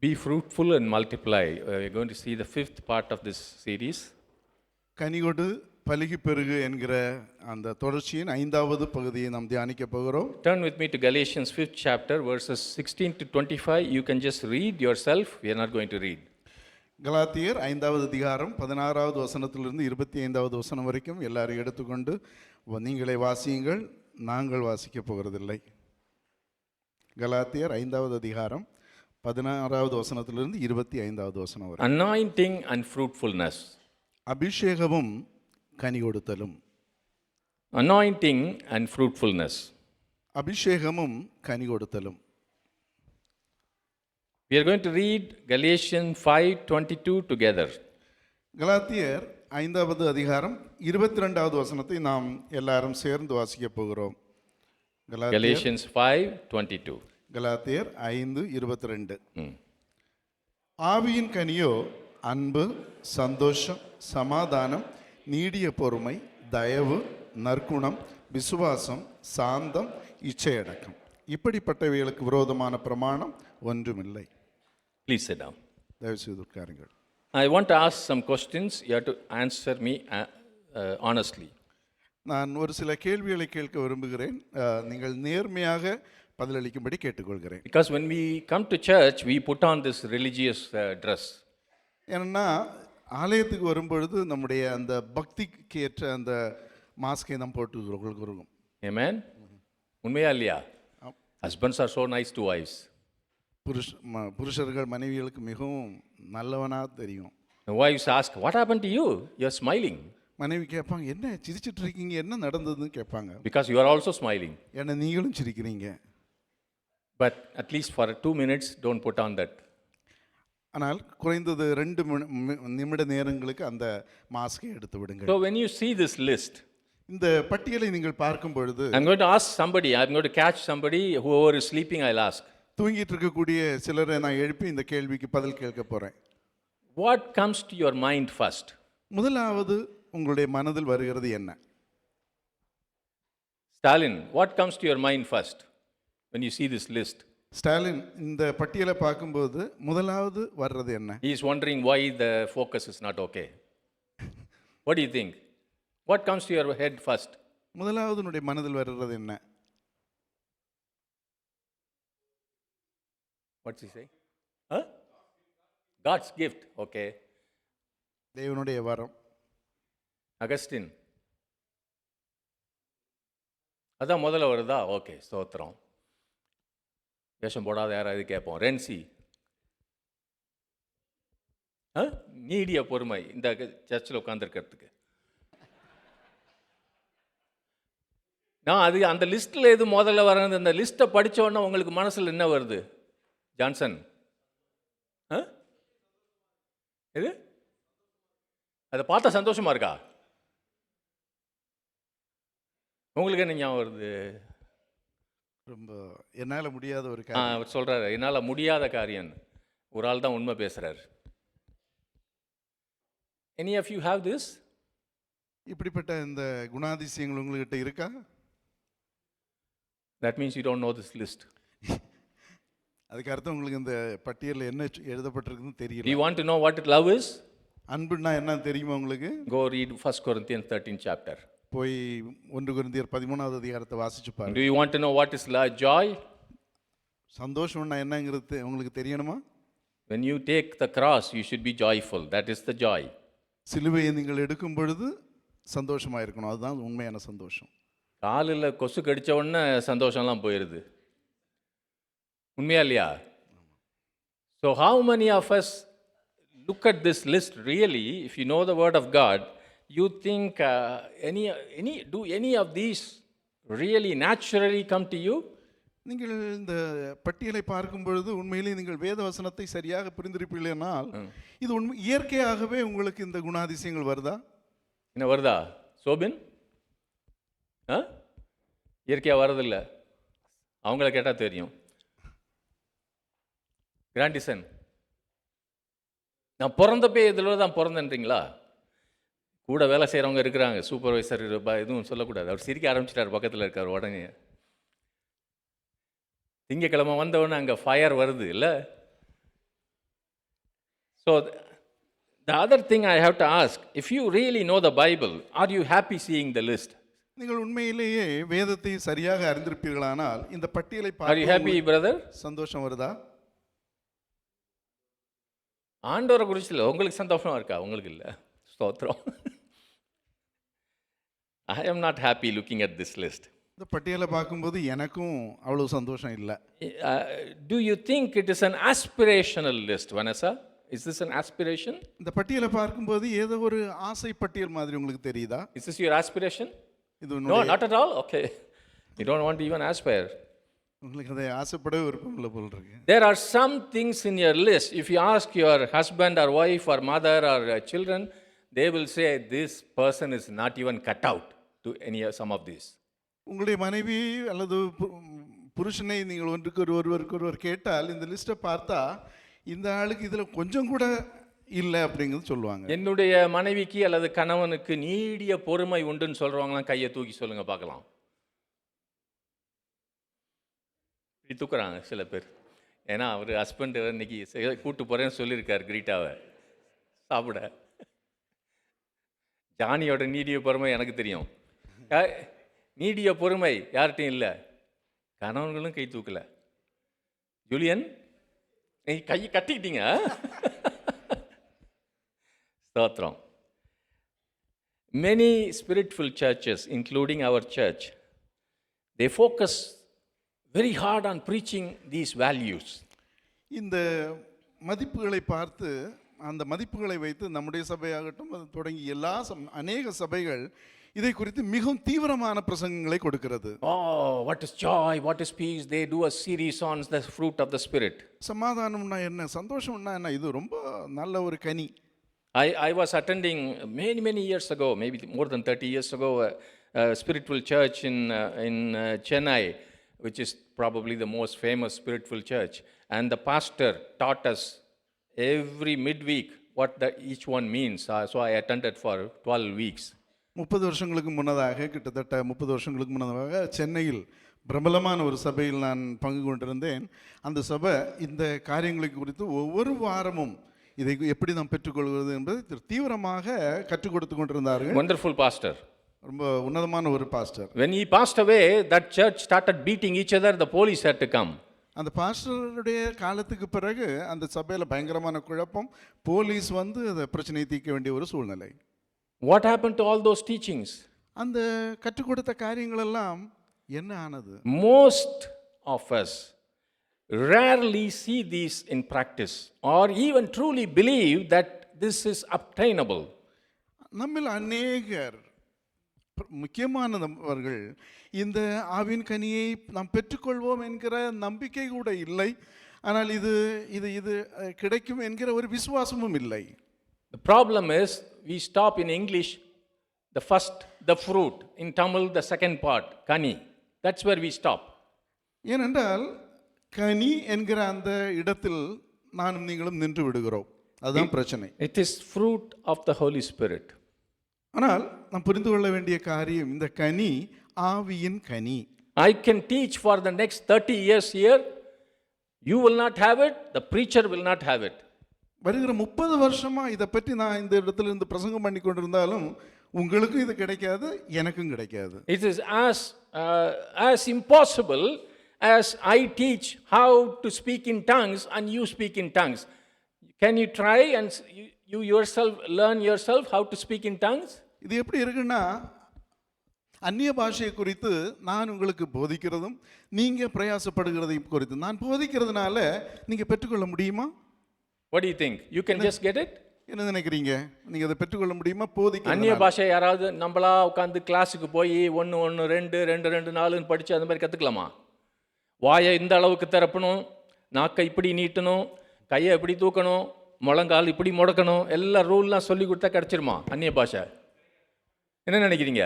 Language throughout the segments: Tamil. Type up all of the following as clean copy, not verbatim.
Be fruitful and multiply. We're going to see the fifth part of this series. கனிகொடு பலுகி பெருகு என்கிற அந்த தொடர்ச்சியின் 5வது பகுதியை நாம் தியானிக்க போகிறோம். Turn with me to Galatians 5th chapter, verses 16 to 25. You can just read yourself. We are not going to read. கலாத்தியர் 5வது அதிகாரம் 16வது வசனத்திலிருந்து 25வது வசனம் வரைக்கும் எல்லாரும் எடுத்துக்கொண்டு நீங்களே வாசியுங்கள், நாங்கள் வாசிக்க போகிறதில்லை. கலாத்தியர் 5வது அதிகாரம் 16வது வசனத்திலிருந்து 25வது வசனம் வரை. Anointing and fruitfulness. அபிஷேகமும் கனி கொடுத்தலும். Anointing and fruitfulness. அபிஷேகமும் கனி கொடுத்தலும். We are going to read Galatians 5:22 together. கலாத்தியர் 5வது அதிகாரம் 22வது வசனத்தை நாம் எல்லாரும் சேர்ந்து வாசிக்க போகிறோம். Galatians 5:22. கலாத்தியர் 5:22. ஆவியின் கனியோ அன்பு, சந்தோஷம், சமாதானம், நீடிய பொறுமை, தயவு, நற்குணம், விசுவாசம், சாந்தம், இச்சையடக்கம். இப்படிப்பட்டவைகளுக்கு விரோதமான பிரமாணம் ஒன்றுமில்லை. Please sit down. தயவுசெய்து உட்காருங்கள். I want to ask some questions. You have to answer me honestly. நான் ஒரு சில கேள்விகளை கேட்க விரும்புகிறேன். நீங்கள் நேர்மையாக பதிலளிக்கும்படி கேட்டுக்கொள்கிறேன். Because when we come to church, we put on this religious dress. ஏன்னா ஆலயத்துக்கு வரும்பொழுது நம்முடைய அந்த பக்திக்கு ஏற்ற அந்த மாஸ்கை நாம் போட்டுக்கிறோம். Amen? உண்மையா இல்லையா? Husbands are so nice to wives. புருஷர்கள் மனைவிகளுக்கு மிகவும் நல்லவனாக தெரியும். The wives ask, what happened to you? You're smiling. மனைவி கேட்பாங்க, என்ன சிரிச்சிட்டு இருக்கீங்க, என்ன நடந்ததுன்னு கேட்பாங்க. Because you are also smiling. ஏன்னா நீங்களும் சிரிக்கிறீங்க. But at least for 2 minutes, don't put on that. ஆனால் குறைந்தது 2 நிமிட நேரங்களுக்கு அந்த மாஸ்கை எடுத்து விடுங்கள். So when you see this list, இந்த பட்டியலை நீங்கள் பார்க்கும் பொழுது, I'm going to ask somebody, I'm going to catch somebody, whoever is sleeping, I'll ask. தூங்கிட்டு இருக்கக்கூடிய சிலரை நான் எழுப்பி இந்த கேள்விக்கு பதில் கேட்க போறேன். What comes to your mind first? முதலாவது உங்களுடைய மனதில் வருகிறது என்ன? Stalin, what comes to your mind first when you see this list? Stalin, இந்த பட்டியலை பார்க்கும்போது முதலாவது வர்றது என்ன? He is wondering why the focus is not okay. What do you think? What comes to your head first? முதலாவது உன்னுடைய மனதில் வருகிறது என்ன? What's he say? Huh? God's gift. Okay. தேவனுடைய வரம். Augustine. அதான் முதல்ல வருதா? ஓகே, ஸ்தோத்திரம். வேஷம் போடாத யாராவது கேட்போம். ரென்சி. நீடிய பொறுமை இந்த சர்ச்சில் உட்காந்துருக்கிறதுக்கு. நான் அது அந்த லிஸ்ட்டில் எது முதல்ல வர்றது, அந்த லிஸ்ட்டை படித்த உடனே உங்களுக்கு மனசில் என்ன வருது? ஜான்சன், எது? அதை பார்த்தா சந்தோஷமா இருக்கா? உங்களுக்கு என்ன ஞாபகம் வருது? ரொம்ப என்னால் முடியாத ஒரு அவர் சொல்கிறாரு, என்னால் முடியாத காரியம். ஒரு ஆள் தான் உண்மை பேசுகிறார். Any of you have this? இப்படிப்பட்ட இந்த குணாதிசயங்கள் உங்கள்கிட்ட இருக்கா? That means you don't know this list. அதுக்கு அர்த்தம் உங்களுக்கு இந்த பட்டியலில் என்ன எழுதப்பட்டிருக்குன்னு தெரியல. Do you want to know what love is? அன்புன்னா என்ன தெரியுமா உங்களுக்கு? Go read 1 Corinthians 13th chapter. போய் 1 கொரிந்தியர் 13வது அதிகாரத்தை வாசிச்சு பாருங்க. Do you want to know what is joy? சந்தோஷம்னா என்னங்கிறது உங்களுக்கு தெரியணுமா? When you take the cross, you should be joyful. That is the joy. சிலுவையை நீங்கள் எடுக்கும் பொழுது சந்தோஷமாக இருக்கணும். அதுதான் உண்மையான சந்தோஷம். காலில் கொசு கடித்த உடனே சந்தோஷம்லாம் போயிடுது. உண்மையா இல்லையா? So how many of us look at this list really? If you know the word of God, you think do any of these really naturally come to you? நீங்கள் இந்த பட்டியலை பார்க்கும் பொழுது உண்மையிலே நீங்கள் வேத வசனத்தை சரியாக புரிந்திருப்பீர்களானால் இது உண்மை இயற்கையாகவே உங்களுக்கு இந்த குணாதிசயங்கள் வருதா? என்ன வருதா? சோபின், இயற்கையாக வரதில்ல. அவங்கள கேட்டால் தெரியும். கிராண்டிசன், நான் பிறந்தப்பே இதில் தான் பிறந்தேன்றீங்களா? கூட வேலை செய்கிறவங்க இருக்கிறாங்க, சூப்பர்வைசர், எதுவும் சொல்லக்கூடாது. அவர் சிரிக்க ஆரம்பிச்சிட்டார், பக்கத்தில் இருக்கார். உடனே திங்கக்கிழமை வந்தவொடனே அங்கே ஃபயர் வருது இல்லை? So, the other thing I have to ask, if you really know the Bible, are you happy seeing the list? நீங்கள் உண்மையிலேயே வேதத்தை சரியாக அறிந்திருப்பீர்களானால் இந்த பட்டியலை Are you பார்த்து happy, brother? சந்தோஷம் வருதா? ஆண்டவரை குறிச்சு இல்லை, உங்களுக்கு சந்தோஷமா இருக்கா? உங்களுக்கு இல்லை. ஸ்தோத்திரம். I am not happy looking at this list. இந்த பட்டியலை பார்க்கும்போது எனக்கும் அவ்வளவு சந்தோஷம் இல்லை. Do you think it is an aspirational list, Vanessa? Is this an aspiration? இந்த பட்டியலை பார்க்கும்போது ஏதோ ஒரு ஆசை பட்டியல் மாதிரி உங்களுக்கு தெரியுதா? Is this your aspiration? இது No, not at all. Okay. You don't want to even aspire. உங்களுக்கு அதை ஆசைப்படவே விருப்பம் இல்லை போல் இருக்கு. There are some things in your list. If you ask your husband or wife or mother or children, they will say this person is not even cut out to some of these. உங்களுடைய மனைவி அல்லது புருஷனை நீங்கள் ஒருவருக்கு கேட்டால் இந்த லிஸ்ட்டை பார்த்தா இந்த ஆளுக்கு இதில் கொஞ்சம் கூட இல்லை அப்படிங்கிறது சொல்லுவாங்க. என்னுடைய மனைவிக்கு அல்லது கணவனுக்கு நீடிய பொறுமை உண்டுன்னு சொல்கிறவங்களாம் கையை தூக்கி சொல்லுங்க பார்க்கலாம். இப்படி தூக்குறாங்க சில பேர். ஏன்னா அவர் ஹஸ்பண்ட் இன்னைக்கு கூட்டு போகிறேன்னு சொல்லியிருக்கார் கிரீட்டாவை சாப்பிட. ஜானியோட நீடிய பொறுமை எனக்கு தெரியும். நீடிய பொறுமை யார்கிட்டையும் இல்லை, கணவன்களும் கை தூக்கலை. ஜூலியன் நீ கை கட்டிக்கிட்டீங்க. ஸ்தோத்திரம். Many spiritual churches, including our church, they focus very hard on preaching these values. இந்த மதிப்புகளை பார்த்து அந்த மதிப்புகளை வைத்து நம்முடைய சபையாகட்டும் அது தொடங்கி எல்லா அநேக சபைகள் இதை குறித்து மிகவும் தீவிரமான பிரசங்கங்களை கொடுக்கிறது. Oh, what is joy, what is peace? They do a series on the fruit of the spirit. சமாதானம்னா என்ன, சந்தோஷம்னா என்ன, இது ரொம்ப நல்ல ஒரு கனி. I was attending many years ago, maybe more than 30 years ago, a spiritual church in Chennai, which is probably the most famous spiritual church. And the pastor taught us every midweek what each one means. So I attended for 12 weeks. 30 வருஷங்களுக்கு முன்னதாக, கிட்டத்தட்ட 30 வருஷங்களுக்கு முன்னதாக சென்னையில் பிரபலமான ஒரு சபையில் நான் பங்கு கொண்டிருந்தேன். அந்த சபை இந்த காரியங்களை குறித்து ஒவ்வொரு வாரமும் இதை எப்படி நாம் பெற்றுக்கொள்வது என்பதை தீவிரமாக கற்றுக் கொடுத்து கொண்டிருந்தார்கள். Wonderful pastor. ரொம்ப உன்னதமான ஒரு pastor. When he passed away, that church started beating each other. The police had to come. அந்த பாஸ்டருடைய காலத்துக்கு பிறகு அந்த சபையில் பயங்கரமான குழப்பம், போலீஸ் வந்து அதை பிரச்சனையை தீர்க்க வேண்டிய ஒரு சூழ்நிலை. What happened to all those teachings? அந்த கற்றுக் கொடுத்த காரியங்கள் எல்லாம் என்ன ஆனது? Most of us rarely see these in practice or even truly believe that this is obtainable. நம்மில் அநேகர் முக்கியமானவர்கள் இந்த ஆவின் கனியை நாம் பெற்றுக்கொள்வோம் என்கிற நம்பிக்கை கூட இல்லை. ஆனால் இது இது இது கிடைக்கும் என்கிற ஒரு விசுவாசமும் இல்லை. The problem is we stop in English the first, the fruit, in Tamil the second part, kani. That's where we stop. ஏனென்றால் கனி என்கிற அந்த இடத்தில் நானும் நீங்களும் நின்று விடுகிறோம். அதுதான் பிரச்சனை. It is fruit of the Holy Spirit. ஆனால் நாம் புரிந்து கொள்ள வேண்டிய காரியம், இந்த கனி ஆவியின் கனி. I can teach for the next 30 years here. You will not have it, the preacher will not have it. வருகிற 30 வருஷமா இதை பற்றி நான் இந்த இடத்துல இருந்து பிரசங்கம் பண்ணி கொண்டிருந்தாலும் உங்களுக்கும் இது கிடைக்காது, எனக்கும் கிடைக்காது. It is as impossible as I teach how to speak in tongues and you speak in tongues. Can you try and you yourself learn yourself how to speak in tongues? இது எப்படி இருக்குன்னா, அந்நிய பாஷையை குறித்து நான் உங்களுக்கு போதிக்கிறதும் நீங்க பிரயாசப்படுகிறதையும் குறித்து நான் போதிக்கிறதுனால நீங்க பெற்றுக்கொள்ள முடியுமா? What do you think? You can just get it? என்ன நினைக்கிறீங்க? நீங்க அதை பெற்றுக்கொள்ள முடியுமா? போதிக்க அந்நிய பாஷை யாராவது நம்மளா உட்காந்து கிளாஸுக்கு போய் 1 1 2 2 2 4ன்னு படிச்சு அந்த மாதிரி கற்றுக்கலாமா? வாயை இந்த அளவுக்கு திறப்பணும், நாக்கை இப்படி நீட்டணும், கையை இப்படி தூக்கணும், முழங்கால் இப்படி முடக்கணும், எல்லா ரூல்லாம் சொல்லி கொடுத்தா கிடச்சிருமா அந்நிய பாஷை? என்ன நினைக்கிறீங்க?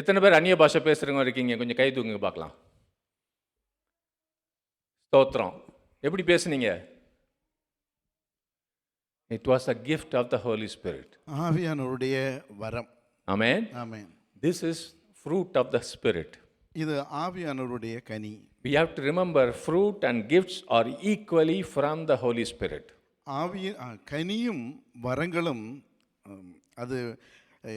எத்தனை பேர் அந்நிய பாஷை பேசுகிறவங்க இருக்கீங்க? கொஞ்சம் கை தூக்குங்க பார்க்கலாம். ஸ்தோத்திரம். எப்படி பேசுனீங்க? It was a gift of the Holy Spirit. ஆவியானவருடைய வரம். Amen. Amen. This is fruit of the Spirit. இது ஆவியானவருடைய கனி. We have to remember fruit and gifts are equally from the Holy Spirit. கனியும் வரங்களும் அது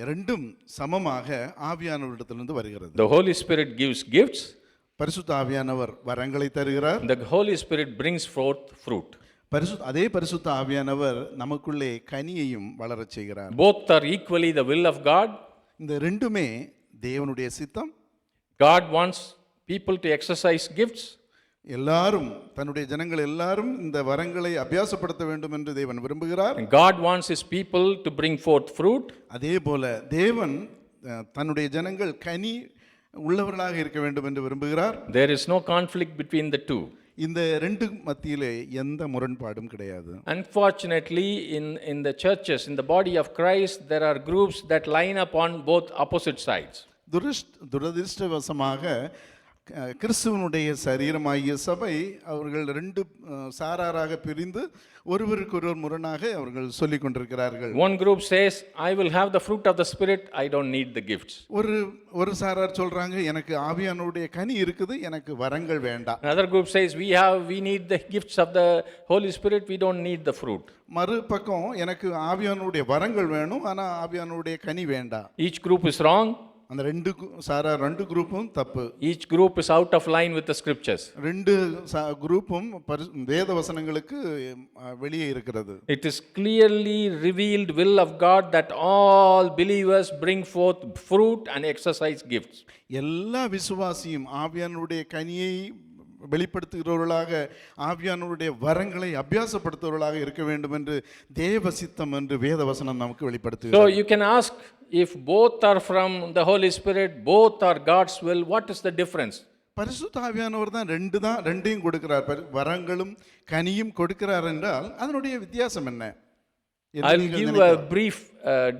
ரெண்டும் சமமாக ஆவியானவரிடத்திலிருந்து வருகிறது. The Holy Spirit gives gifts. பரிசுத்த ஆவியானவர் வரங்களை தருகிறார். The Holy Spirit brings forth fruit. அதே பரிசுத்த ஆவியானவர் நமக்குள்ளே கனியையும் வளரச் செய்கிறார். Both are equally the will of God. இந்த ரெண்டுமே தேவனுடைய சித்தம். God wants people to exercise gifts. எல்லாரும் தன்னுடைய ஜனங்கள் எல்லாரும் இந்த வரங்களை அபியாசப்படுத்த வேண்டும் என்று தேவன் விரும்புகிறார். And God wants his people to bring forth fruit. அதே போல தேவன் தன்னுடைய ஜனங்கள் கனி உள்ளவர்களாக இருக்க வேண்டும் என்று விரும்புகிறார். There is no conflict between the two. இந்த ரெண்டு மத்தியிலே எந்த முரண்பாடும் கிடையாது. Unfortunately, in the churches, in the body of Christ, there are groups that line up on both opposite sides. துரதிர்ஷ்டவசமாக கிறிஸ்துவனுடைய சரீரமாகிய சபை அவர்கள் ரெண்டு சாராராக பிரிந்து ஒருவருக்கொருவர் முரணாக அவர்கள் சொல்லிக் கொண்டிருக்கிறார்கள். One group says, I will have the fruit of the Spirit, I don't need the gifts. ஒரு சாரார் சொல்றாங்க, எனக்கு ஆவியானவருடைய கனி இருக்குது, எனக்கு வரங்கள் வேண்டாம். Another group says, we need the gifts of the Holy Spirit, we don't need the fruit. மறுபக்கம் எனக்கு ஆவியானவருடைய வரங்கள் வேணும், ஆனா ஆவியானவருடைய கனி வேண்டாம். Each group is wrong. அந்த ரெண்டு குரூப்பும் தப்பு. Each group is out of line with the scriptures. ரெண்டு குரூப்பும் வேத வசனங்களுக்கு வெளியே இருக்கிறது. It is clearly revealed will of God that all believers bring forth fruit and exercise gifts. எல்லா விசுவாசியும் ஆவியானவருடைய கனியை வெளிப்படுத்துகிறவர்களாக ஆவியானவருடைய வரங்களை அபியாசப்படுத்துகிறவர்களாக இருக்க வேண்டும் என்று தேவ சித்தம் என்று வேத வசனம் நமக்கு வெளிப்படுத்துகிறது. So you can ask, if both are from the Holy Spirit, both are God's will, what is the difference? பரிசுத்த ஆவியானவர் தான் ரெண்டையும் கொடுக்கிறார், வரங்களும் கனியும் கொடுக்கிறார் என்றால் அதனுடைய வித்தியாசம் என்ன? I'll give a brief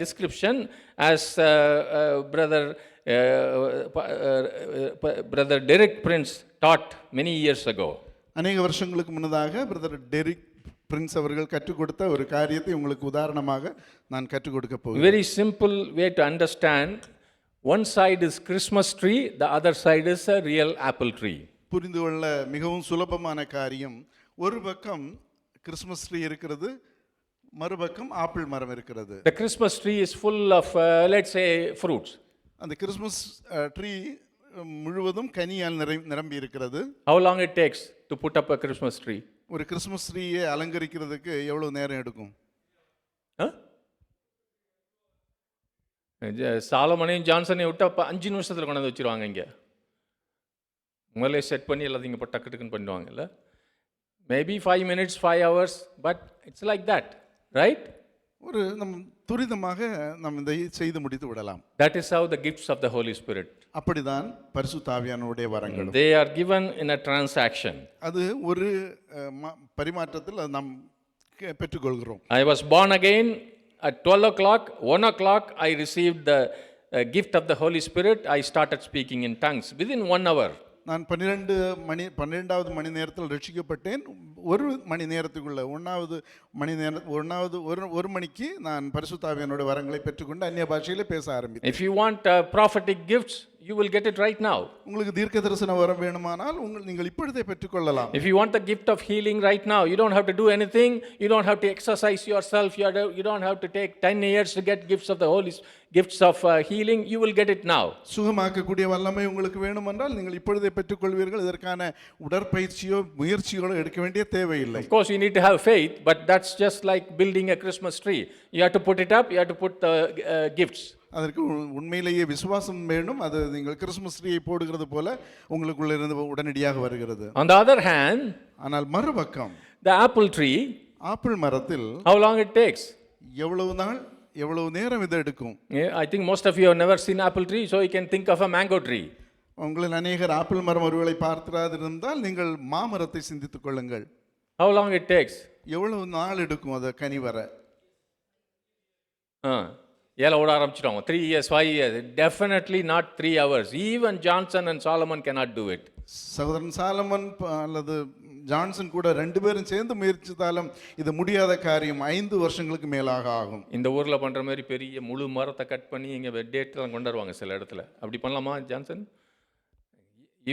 description as brother Derek Prince taught many years ago. அநேக வருஷங்களுக்கு முன்னதாக பிரதர் டெரிக் பிரின்ஸ் அவர்கள் கற்றுக் கொடுத்த ஒரு காரியத்தை உங்களுக்கு உதாரணமாக நான் கற்றுக் கொடுக்க போகிறேன். Very simple way to understand. One side is Christmas tree, the other side is a real apple tree. புரிந்து கொள்ள மிகவும் சுலபமான காரியம். ஒரு பக்கம் கிறிஸ்மஸ் ட்ரீ இருக்கிறது, மறுபக்கம் ஆப்பிள் மரம் இருக்கிறது. The Christmas tree is full of let's say fruits. அந்த கிறிஸ்மஸ் ட்ரீ முழுவதும் கனியால் நிரம்பி இருக்கிறது. How long it takes to put up a Christmas tree? ஒரு கிறிஸ்மஸ் ட்ரீயை அலங்கரிக்கிறதுக்கு எவ்வளவு நேரம் எடுக்கும்? சாலமனையும் ஜான்சனையும் விட்டு அப்போ 5 நிமிஷத்தில் கொண்டு வந்து வச்சுருவாங்க. இங்கே முதல்ல செட் பண்ணி எல்லாத்தையும் இங்கே டக்கு டக்குன்னு பண்ணுவாங்கல்ல. Maybe 5 minutes 5 hours, but it's like that, right? ஒரு நம் துரிதமாக நாம் இதை செய்து முடித்து விடலாம். That is how the gifts of the Holy Spirit. அப்படிதான் பரிசுத்த ஆவியானவருடைய வரங்கள். They are given in a transaction. அது ஒரு பரிமாற்றத்தில் நாம் பெற்றுக்கொள்கிறோம். I was born again at 12 o'clock. 1 o'clock I received the gift of the Holy Spirit. I started speaking in tongues within 1 hour. நான் 12வது மணி நேரத்தில் ரட்சிக்கப்பட்டேன். 1 மணி நேரத்துக்குள்ள 1 மணிக்கு நான் பரிசுத்த ஆவியானவருடைய வரங்களை பெற்றுக்கொண்டு அந்நிய பாஷையிலே பேச ஆரம்பித்தேன். If you want prophetic gifts, you will get it right now. உங்களுக்கு தீர்க்கதரிசன வரம் வேணுமானால் நீங்கள் இப்பொழுதே பெற்றுக்கொள்ளலாம். If you want the gift of healing right now, you don't have to do anything. You don't have to exercise yourself. You don't have to take 10 years to get gifts of the Holy gifts of healing. You will get it now. சுகமாக்கக்கூடிய வல்லமை உங்களுக்கு வேண்டுமென்றால் நீங்கள் இப்பொழுதே பெற்றுக்கொள்வீர்கள். இதற்கான உடற்பயிற்சியோ முயற்சிகளோ எடுக்க வேண்டிய தேவையில்லை. Of course you need to have faith, but that's just like building a Christmas tree. You have to put it up, you have to put the gifts. அதற்கு உண்மையிலேயே விசுவாசம் வேண்டும். அது நீங்கள் கிறிஸ்மஸ் ட்ரீயை போடுகிறது போல உங்களுக்குள்ள இருந்து உடனடியாக வருகிறது. On the other hand, ஆனால் மறுபக்கம் the apple tree, ஆப்பிள் மரத்தில் how long it takes? எவ்வளவு நேரம் இது எடுக்கும்? I think most of you have never seen apple tree, so you can think of a mango tree. உங்களில் அநேகர் ஆப்பிள் மரம் ஒருவேளை பார்த்திராதிருந்தால் நீங்கள் மாமரத்தை சிந்தித்துக் கொள்ளுங்கள். How long it takes? எவ்வளவு நாள் எடுக்கும் அது கனி வர? ஏல ஓட ஆரம்பிச்சிட்டோம். 3 years 5 years, definitely not 3 hours. Even Johnson and Solomon cannot do it. சகோதரன் சாலமன் அல்லது ஜான்சன் கூட 2 பேரும் சேர்ந்து முயற்சித்தாலும் இது முடியாத காரியம். 5 வருஷங்களுக்கு மேலாக ஆகும். இந்த ஊரில் பண்ணுற மாதிரி பெரிய முழு மரத்தை கட் பண்ணி இங்கே டேட்டெல்லாம் கொண்டு வருவாங்க சில இடத்துல. அப்படி பண்ணலாமா Johnson?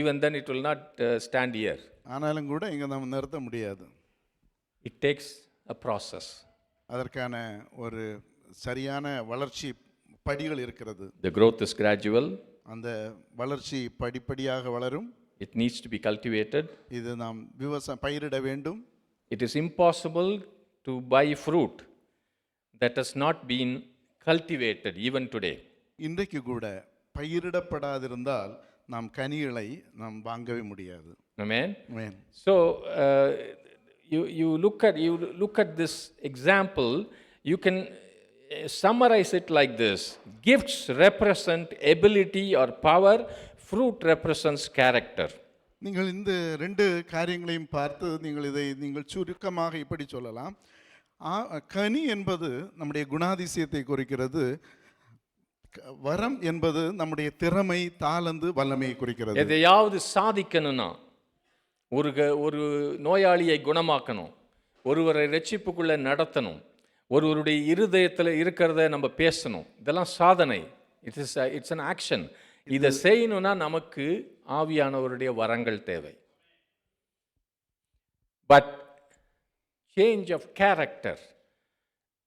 Even then it will not stand here. ஆனாலும் கூட இங்கே நம்ம நிறுத்த முடியாது. It takes a process. அதற்கான ஒரு சரியான வளர்ச்சி படிகள் இருக்கிறது. The growth is gradual. அந்த வளர்ச்சி படிப்படியாக வளரும். It needs to be cultivated. இது நாம் பயிரிட வேண்டும். It is impossible to buy fruit that has not been cultivated even today. இன்றைக்கு கூட பயிரிடப்படாதிருந்தால் நாம் கனிகளை நாம் வாங்கவே முடியாது. Amen. Amen. So you look at this example. You can summarize it like this: gifts represent ability or power. Fruit represents character. நீங்கள் இந்த ரெண்டு காரியங்களையும் பார்த்து நீங்கள் சுருக்கமாக இப்படி சொல்லலாம். கனி என்பது நம்முடைய குணாதிசயத்தை குறிக்கிறது. வரம் என்பது நம்முடைய திறமை, தாளந்து, வல்லமையை குறிக்கிறது. எதையாவது சாதிக்கணும்னா, ஒரு நோயாளியை குணமாக்கணும், ஒருவரை ரட்சிப்புக்குள்ள நடத்தணும், ஒருவருடைய இருதயத்தில் இருக்கிறத நம்ம பேசணும், இதெல்லாம் சாதனை. It's an action. இதை செய்யணும்னா நமக்கு ஆவியானவருடைய வரங்கள் தேவை. But change of character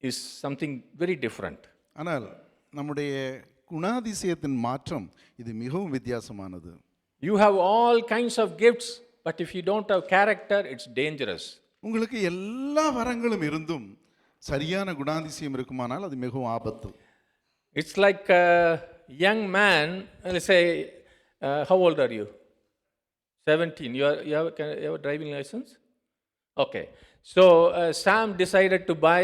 is something very different. ஆனால் நம்முடைய குணாதிசயத்தின் மாற்றம் இது மிகவும் வித்தியாசமானது. You have all kinds of gifts, but if you don't have character, it's dangerous. உங்களுக்கு எல்லா வரங்களும் இருந்தும் சரியான குணாதிசயம் இருக்குமானால் அது மிகவும் ஆபத்து. It's like a young man, let's say, how old are you? 17. You have a driving license? Okay. So Sam decided to buy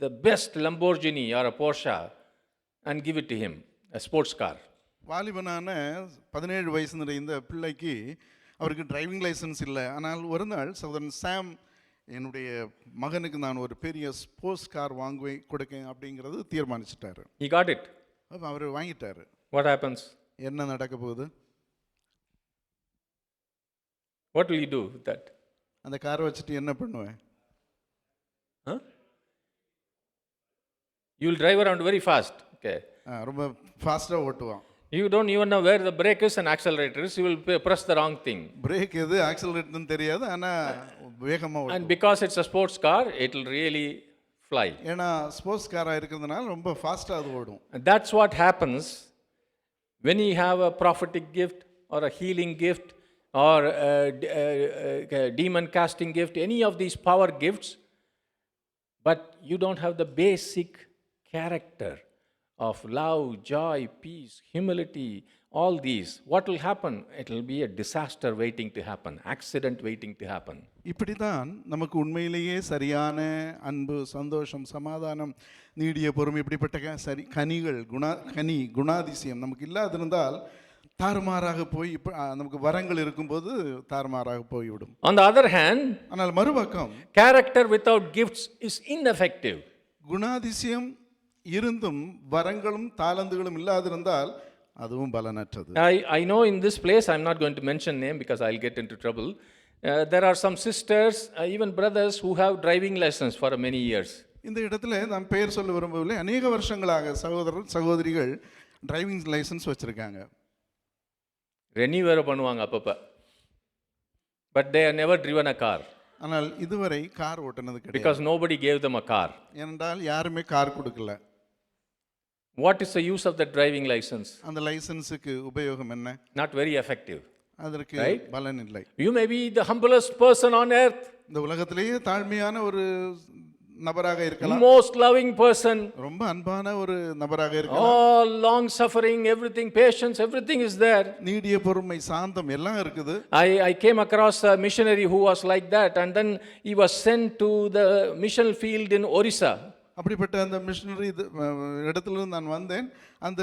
the best Lamborghini or a Porsche and give it to him, a sports car. வாலிபனான 17 வயசு நிறைந்த பிள்ளைக்கு அவருக்கு டிரைவிங் லைசன்ஸ் இல்லை. ஆனால் ஒரு நாள் சகோதரன் சாம், என்னுடைய மகனுக்கு நான் ஒரு பெரிய ஸ்போர்ட்ஸ் கார் கொடுக்கேன் அப்படிங்கிறது தீர்மானிச்சிட்டாரு. He got it. அப்போ அவர் வாங்கிட்டாரு. What happens? என்ன நடக்க போகுது? What will you do with that? அந்த காரை வச்சுட்டு என்ன பண்ணுவேன்? Huh? You will drive around very fast. Okay. ரொம்ப ஃபாஸ்ட்டாக ஓட்டுவான். You don't even know where the brake is and accelerator is. You will press the wrong thing. Break எது ஆக்சலரேட்டர்னு தெரியாது, ஆனால் வேகமாக ஓடும். And because it's a sports car, it will really fly. ஏன்னா ஸ்போர்ட்ஸ் காராக இருக்கிறதுனால ரொம்ப ஃபாஸ்ட்டாக அது ஓடும். And that's what happens when you have a prophetic gift or a healing gift or a demon casting gift, any of these power gifts, but you don't have the basic character of love, joy, peace, humility, all these. What will happen? It will be a disaster waiting to happen, accident waiting to happen. இப்படி தான் நமக்கு உண்மையிலேயே சரியான அன்பு, சந்தோஷம், சமாதானம், நீடிய பொறுமை, இப்படிப்பட்ட கனிகள், குணாதிசயம் நமக்கு இல்லாதிருந்தால் தாறுமாறாக போய் நமக்கு வரங்கள் இருக்கும்போது தாறுமாறாக போய்விடும். On the other hand, ஆனால் மறுபக்கம் character without gifts is ineffective. குணாதிசயம் இருந்தும் வரங்களும் தாளந்துகளும் இல்லாதிருந்தால் அதுவும் பலனற்றது. I know in this place, I'm not going to mention name because I'll get into trouble. There are some sisters, even brothers who have driving license for many years. இந்த இடத்துல நான் பெயர் சொல்ல விரும்பவில்லை. அநேக வருஷங்களாக சகோதரிகள் டிரைவிங் லைசன்ஸ் வச்சிருக்காங்க. ரெனியூ வேற பண்ணுவாங்க அப்பப்ப. But they have never driven a car. ஆனால் இதுவரை கார் ஓட்டுனது கிடையாது. Because nobody gave them a car. ஏனென்றால் யாருமே கார் கொடுக்கல. What is the use of the driving license? அந்த லைசன்ஸுக்கு உபயோகம் என்ன? Not very effective. அதற்கு பலன் இல்லை. You may be the humblest person on earth. இந்த உலகத்திலேயே தாழ்மையான ஒரு நபராக இருக்கலாம். Most loving person. ரொம்ப அன்பான ஒரு நபராக இருக்கலாம். All long suffering, everything, patience, everything is there. நீடிய பொறுமை, சாந்தம் எல்லாம் இருக்குது. I came across a missionary who was like that, and then he was sent to the mission field in Orissa. அப்படிப்பட்ட அந்த மிஷனரி இடத்துல நான் வந்தேன். அந்த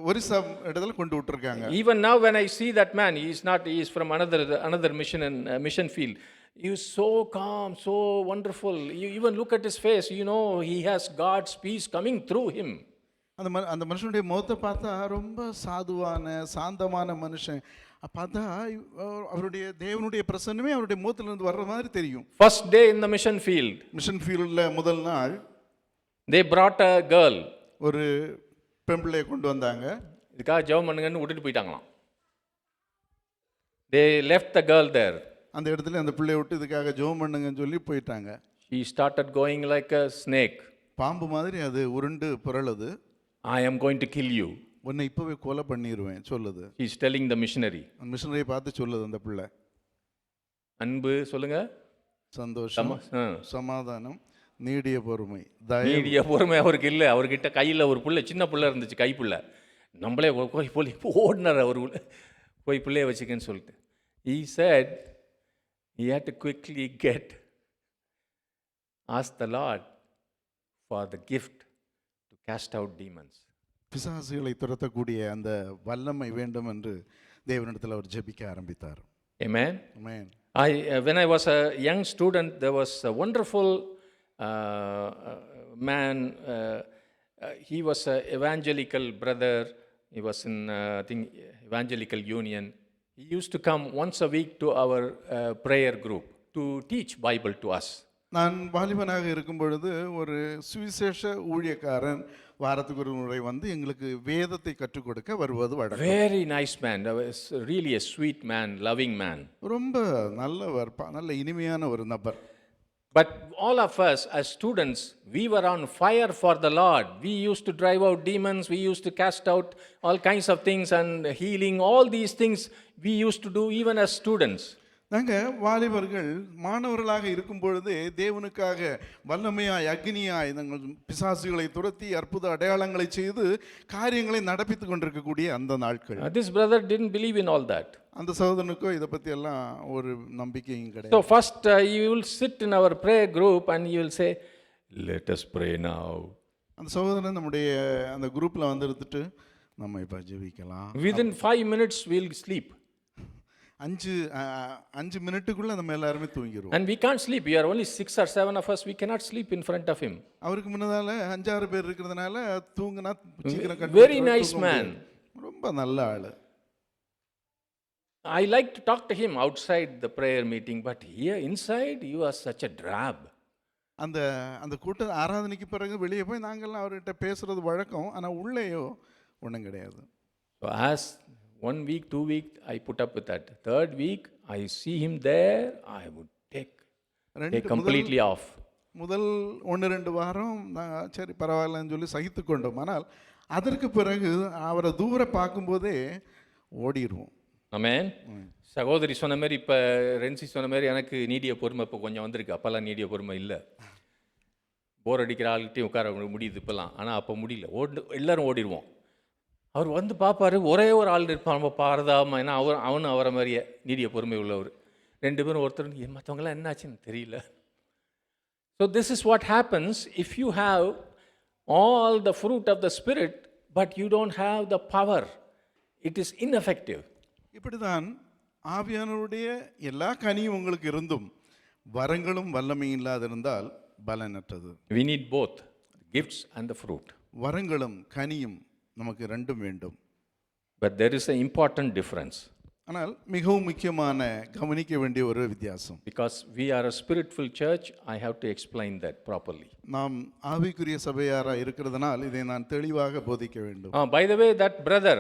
ஒரிசா இடத்துல கொண்டு விட்டுருக்காங்க. Even now when I see that man, he is from another mission field. He is so calm, so wonderful. You even look at his face, you know he has God's peace coming through him. அந்த மனுஷனுடைய முகத்தை பார்த்தா ரொம்ப சாதுவான சாந்தமான மனுஷன். பார்த்தா அவருடைய தேவனுடைய பிரசன்னமே அவருடைய முகத்திலிருந்து வர்ற மாதிரி தெரியும். First day in the mission field. Mission ஃபீல்டில் முதல் நாள் they brought a girl. ஒரு பெம்பிளையை கொண்டு வந்தாங்க. இதுக்காக ஜெபம் பண்ணுங்கன்னு விட்டுட்டு போயிட்டாங்களாம். They left the girl there. அந்த இடத்துல அந்த பிள்ளைய விட்டு இதுக்காக ஜெபம் பண்ணுங்கன்னு சொல்லி போயிட்டாங்க. He started going like a snake. பாம்பு மாதிரி அது உருண்டு புரளுது. I am going to kill you. உன்னை இப்போவே கொலை பண்ணிடுவேன் சொல்லுது. He's telling the missionary. அந்த மிஷனரியை பார்த்து சொல்லுது அந்த பிள்ளை. அன்பு சொல்லுங்க. சந்தோஷம், சமாதானம், நீடிய பொறுமை, நீடிய பொறுமை அவருக்கு இல்லை. அவர்கிட்ட கையில் ஒரு புள்ள, சின்ன புள்ள இருந்துச்சு, கைப்புள்ள. நம்மளே போய் ஓடினார் அவர் போய் பிள்ளைய வச்சுக்கன்னு சொல்லிட்டு. He said he had to quickly ask the Lord for the gift to cast out demons. பிசாசுகளை துரத்தக்கூடிய அந்த வல்லமை வேண்டும் என்று தேவனிடத்தில் அவர் ஜெபிக்க ஆரம்பித்தார். Amen. Amen. When I was a young student, there was a wonderful man. He was an evangelical brother. He was in, I think, Evangelical Union. He used to come once a week to our prayer group to teach Bible to us. நான் வாலிபனாக இருக்கும் பொழுது ஒரு சுவிசேஷ ஊழியக்காரன் வாரத்துக்கு ஒரு முறை வந்து எங்களுக்கு வேதத்தை கற்றுக் கொடுக்க வருவது வழக்கம். Very nice man. Was really a sweet man, loving man. ரொம்ப நல்லவர், நல்ல இனிமையான ஒரு நபர். But all of us as students, we were on fire for the Lord. We used to drive out demons. We used to cast out all kinds of things and healing. All these things we used to do even as students. நாங்கள் வாலிபர்கள் மாணவர்களாக இருக்கும் பொழுதே தேவனுக்காக வல்லமையாய் அக்னியாய் நாங்கள் பிசாசுகளை துரத்தி அற்புத அடையாளங்களை செய்து காரியங்களை நடப்பித்து கொண்டிருக்கக்கூடிய அந்த நாட்கள். This brother didn't believe in all that. அந்த சகோதரனுக்கோ இதை பற்றி எல்லாம் ஒரு நம்பிக்கையும் கிடையாது. So first you will sit in our prayer group and you will say, let us pray now. அந்த சகோதரன் நம்முடைய அந்த குரூப்பில் வந்து எடுத்துட்டு நம்ம இப்போ ஜெபிக்கலாம். Within 5 minutes we will sleep. 5 மினிட்டுக்குள்ள நம்ம எல்லாருமே தூங்கிடுவோம். And we can't sleep. We are only 6 or 7 of us. We cannot sleep in front of him. அவருக்கு முன்னதால 5-6 பேர் இருக்கிறதுனால தூங்கினா சீக்கிரம் கண்டு. Very nice man. ரொம்ப நல்ல ஆளு. I like to talk to him outside the prayer meeting, but here inside you are such a drab. அந்த கூட்ட ஆராதனைக்கு பிறகு வெளியே போய் நாங்கள்லாம் அவர்கிட்ட பேசுறது வழக்கம். ஆனால் உள்ளேயோ ஒன்றும் கிடையாது. So as 1 week, 2 week, I put up with that. 3rd week, I see him there, I would take completely off. முதல் 1-2 வாரம் நான் சரி பரவாயில்லன்னு சொல்லி சகித்து கொண்டோம். ஆனால் அதற்கு பிறகு அவரை தூர பார்க்கும்போதே ஓடிடுவோம். ஆமென். சகோதரி சொன்ன மாதிரி இப்போ ரென்சி சொன்ன மாதிரி எனக்கு நீடிய பொறுமை இப்போ கொஞ்சம் வந்திருக்கு. அப்போல்லாம் நீடிய பொறுமை இல்லை. போர் அடிக்கிற ஆள்கிட்டையும் உட்கார முடியுது இப்போல்லாம். ஆனால் அப்போ முடியல. எல்லோரும் ஓடிடுவோம். அவர் வந்து பார்ப்பார், ஒரே ஒரு ஆள் இருப்பான், நம்ம பாரதாமா. ஏன்னா அவனும் அவரை மாதிரியே நீடிய பொறுமை உள்ளவர். 2 பேரும் ஒருத்தர் மற்றவங்களாம் என்னாச்சுன்னு தெரியல. So this is what happens if you have all the fruit of the Spirit but you don't have the power. It is ineffective. இப்படிதான் ஆவியானவருடைய எல்லா கனியும் உங்களுக்கு இருந்தும் வரங்களும் வல்லமையும் இல்லாதிருந்தால் பலனற்றது. We need both gifts and the fruit. வரங்களும் கனியும் நமக்கு ரெண்டும் வேண்டும். But there is an important difference. ஆனால் மிகவும் முக்கியமான கவனிக்க வேண்டிய ஒரு வித்தியாசம். Because we are a spiritual church, I have to explain that properly. நாம் ஆவிக்குரிய சபையாராக இருக்கிறதுனால் இதை நான் தெளிவாக போதிக்க வேண்டும். By the way, that brother,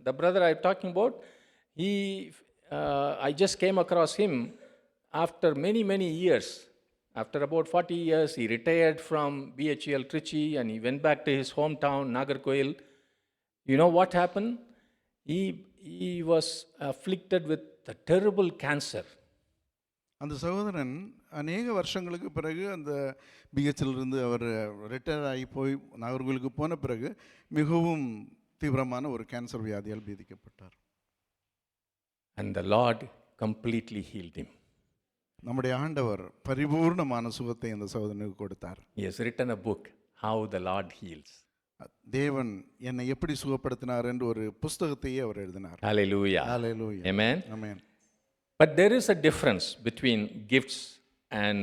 the brother I'm talking about, I just came across him after many years. After about 40 years, he retired from BHEL Trichy and he went back to his hometown, Nagarkoil. You know what happened? He was afflicted with a terrible cancer. அந்த சகோதரன் அநேக வருஷங்களுக்கு பிறகு அந்த பிஹெச்சிலிருந்து அவர் ரிட்டையர் ஆகி போய் நாகர்கோயிலுக்கு போன பிறகு மிகவும் தீவிரமான ஒரு cancer வியாதியால் பீதிக்கப்பட்டார். And the Lord completely healed him. நம்முடைய ஆண்டவர் பரிபூர்ணமான சுகத்தை அந்த சகோதரனுக்கு கொடுத்தார். He has written a book, How the Lord Heals. தேவன் என்னை எப்படி சுகப்படுத்தினார் என்று ஒரு புத்தகத்தையே அவர் எழுதினார். Hallelujah. Hallelujah. Amen. Amen. But there is a difference between gifts and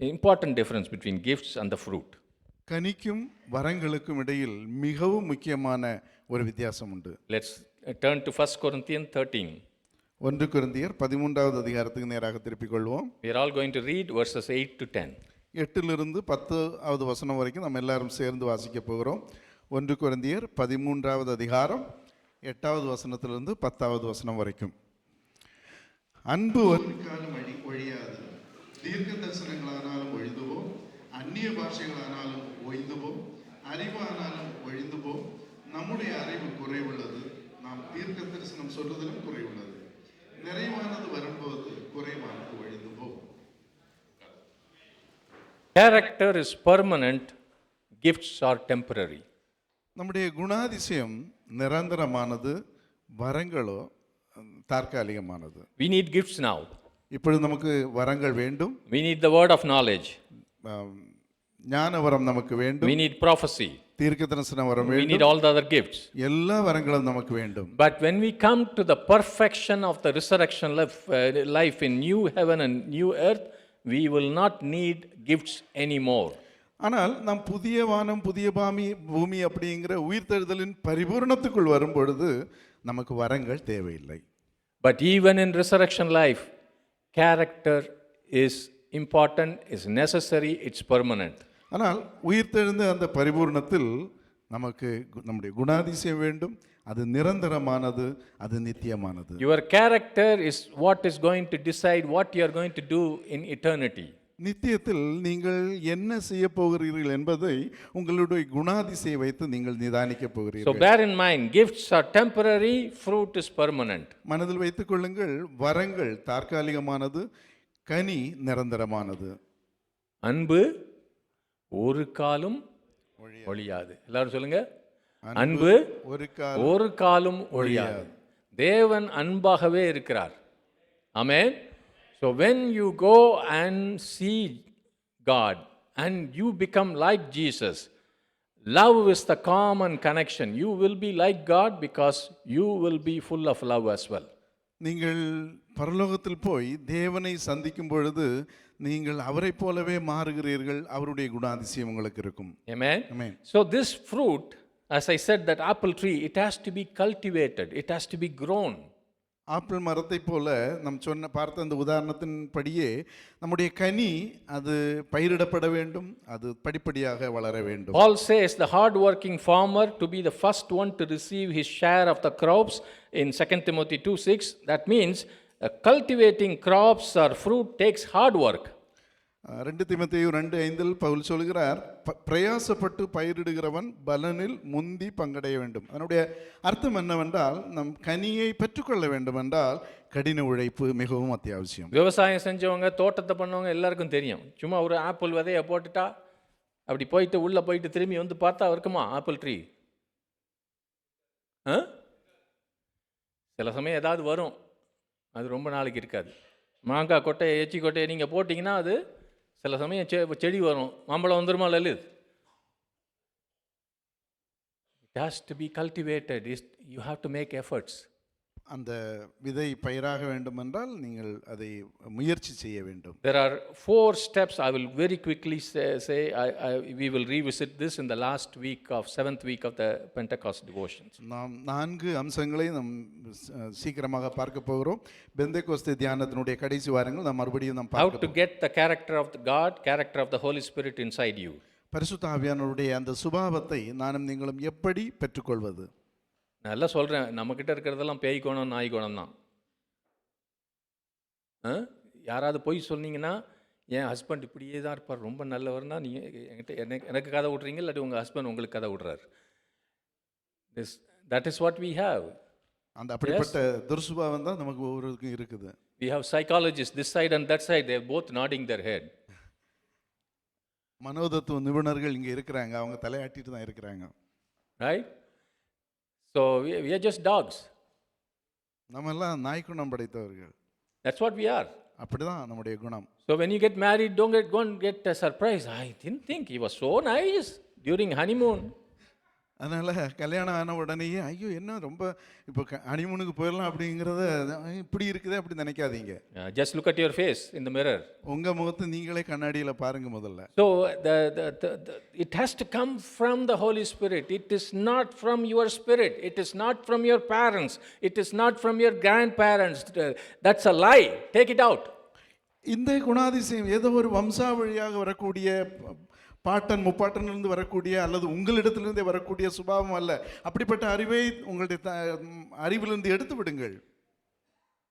important difference between gifts and the fruit. கனிக்கும் வரங்களுக்கும் இடையில் மிகவும் முக்கியமான ஒரு வித்தியாசம் உண்டு. Let's turn to 1 Corinthians 13. 1 கொரிந்தியர் 13வது அதிகாரத்துக்கு நேராக திருப்பிக் கொள்வோம். We are all going to read verses 8 to 10. 8லிருந்து 10வது வசனம் வரைக்கும் நம்ம எல்லாரும் சேர்ந்து வாசிக்க போகிறோம். 1 கொரிந்தியர் 13வது அதிகாரம் 8வது வசனத்திலிருந்து 10வது வசனம் வரைக்கும். அன்பு ஒழிக்காலும் ஒழியாது. தீர்க்க தரிசனங்களானாலும் ஒழிந்து போம், அந்நிய பாஷைகளானாலும் ஒழிந்து போம், அறிவானாலும் ஒழிந்து போம். நம்முடைய அறிவு குறைவுள்ளது, நாம் தீர்க்க தரிசனம் சொல்வதிலும் குறைவுள்ளது. நிறைவானது வரும்போது குறைவானது ஒழிந்து போம். Character is permanent, gifts are temporary. நம்முடைய குணாதிசயம் நிரந்தரமானது, வரங்களோ தற்காலிகமானது. We need gifts now. இப்பொழுது நமக்கு வரங்கள் வேண்டும், We need the word of knowledge. ஞான வரம் நமக்கு வேண்டும், We need prophecy. தீர்க்க தரிசன வரம் We need வேண்டும், all the other gifts. எல்லா வரங்களும் நமக்கு வேண்டும். But when we come to the perfection of the resurrection life in new heaven and new earth, we will not need gifts anymore. ஆனால் நாம் புதிய வானம் புதிய பூமி அப்படிங்கிற உயிர்த்தெழுதலின் பரிபூரணத்துக்குள் வரும்பொழுது நமக்கு வரங்கள் தேவையில்லை. But even in resurrection life, character is important, is necessary, it's permanent. ஆனால் உயிர்த்தெழுந்த அந்த பரிபூரணத்தில் நமக்கு நம்முடைய குணாதிசயம் வேண்டும், அது நிரந்தரமானது, அது நித்தியமானது. Your character is what is going to decide what you are going to do in eternity. நித்தியத்தில் நீங்கள் என்ன செய்ய போகிறீர்கள் என்பதை உங்களுடைய குணாதிசயம் வைத்து நீங்கள் நிதானிக்க So போகிறீர்கள். bear in mind, gifts are temporary, fruit is permanent. மனதில் வைத்துக் கொள்ளுங்கள், வரங்கள் தற்காலிகமானது, கனி நிரந்தரமானது. அன்பு ஒரு காலும் ஒழியாது. எல்லாரும் சொல்லுங்க, அன்பு ஒரு காலும் ஒழியாது. தேவன் அன்பாகவே இருக்கிறார். ஆமென். So when you go and see God and you become like Jesus, love is the common connection. You will be like God because you will be full of love as well. நீங்கள் பரலோகத்தில் போய் தேவனை சந்திக்கும் பொழுது நீங்கள் அவரை போலவே மாறுகிறீர்கள். அவருடைய குணாதிசயம் உங்களுக்கு இருக்கும். Amen. Amen. So this fruit, as I said, that apple tree, it has to be cultivated. It has to be grown. Apple மரத்தை போல நம் பார்த்த அந்த உதாரணத்தின் படியே நம்முடைய கனி அது பயிரிடப்பட வேண்டும், அது படிப்படியாக வளர வேண்டும். Paul says the hard-working farmer to be the first one to receive his share of the crops in 2 Timothy 2:6. That means cultivating crops or fruit takes hard work. 2 தீமோத்தேயு 2:5 பவுல் சொல்கிறார், பிரயாசப்பட்டு பயிரிடுகிறவன் பலனில் முந்தி பங்கடைய வேண்டும். அதனுடைய அர்த்தம் என்னவென்றால், நம் கனியை பெற்றுக்கொள்ள வேண்டும் என்றால் கடின உழைப்பு மிகவும் அத்தியாவசியம். விவசாயம் செஞ்சவங்க, தோட்டத்தை பண்ணவங்க எல்லாருக்கும் தெரியும். சும்மா ஒரு ஆப்பிள் விதையை போட்டுட்டா அப்படி போயிட்டு உள்ளே போயிட்டு திரும்பி வந்து பார்த்தா இருக்குமா ஆப்பிள் ட்ரீ? சில சமயம் ஏதாவது வரும், அது ரொம்ப நாளைக்கு இருக்காது. மாங்காய் கொட்டையை எச்சி கொட்டையை நீங்கள் போட்டிங்கன்னா அது சில சமயம் செடி வரும். மாம்பழம் வந்துருமா Lalit? It has to be cultivated. You have to make efforts. அந்த விதை பயிராக வேண்டும் என்றால் நீங்கள் அதை முயற்சி செய்ய வேண்டும். There are 4 steps. I will very quickly say we will revisit this in the last week of 7th week of the Pentecost devotions. நாம் 4 அம்சங்களை நாம் சீக்கிரமாக பார்க்க போகிறோம். பெந்தேகோஸ்தே தியானத்தினுடைய கடைசி வாரங்கள் நாம் மறுபடியும் நாம் How to get the character of the God, character of the Holy Spirit inside you. பரிசுத்த ஆவியானவருடைய அந்த சுபாவத்தை நானும் நீங்களும் எப்படி பெற்றுக்கொள்வது? நல்லா சொல்கிறேன், நம்மக்கிட்ட இருக்கிறதெல்லாம் பேய் கோணம் நாய் கோணம் தான். யாராவது போய் சொன்னீங்கன்னா, என் ஹஸ்பண்ட் இப்படியே தான் இருப்பார், ரொம்ப நல்லவர்னா நீங்கள் என்கிட்ட எனக்கு கதை விட்றீங்க, இல்லாட்டி உங்கள் ஹஸ்பண்ட் உங்களுக்கு கதை விட்றாரு. That is what we have. அந்த அப்படிப்பட்ட துர்சுபாவம் தான் நமக்கு ஒவ்வொருக்கும் இருக்குது. We have psychologists this side and that side, they are both nodding their head. மனோதத்துவ நிபுணர்கள் இங்கே இருக்கிறாங்க, அவங்க தலையாட்டிட்டு தான் இருக்கிறாங்க. Right? So we are just dogs. நம்ம எல்லாம் நாய்க்குணம் படைத்தவர்கள். That's what we are. அப்படிதான் நம்முடைய குணம். So when you get married, go and get a surprise. I didn't think he was so nice during honeymoon. அதனால் கல்யாணம் ஆன உடனேயே ஐயோ என்ன ரொம்ப இப்போ ஹனிமூனுக்கு போயிடலாம் அப்படிங்கிறத இப்படி இருக்குதே அப்படி நினைக்காதீங்க. Just look at your face in the mirror. உங்கள் முகத்தை நீங்களே கண்ணாடியில் பாருங்க முதல்ல. So it has to come from the Holy Spirit. It is not from your spirit. It is not from your parents. It is not from your grandparents. That's a lie. Take it out. இந்த குணாதிசயம் ஏதோ ஒரு வம்சாவழியாக வரக்கூடிய பாட்டன் முப்பாட்டனிலிருந்து வரக்கூடிய அல்லது உங்களிடத்திலிருந்தே வரக்கூடிய சுபாவம் அல்ல. அப்படிப்பட்ட அறிவை உங்களுடைய அறிவிலிருந்து எடுத்து விடுங்கள்.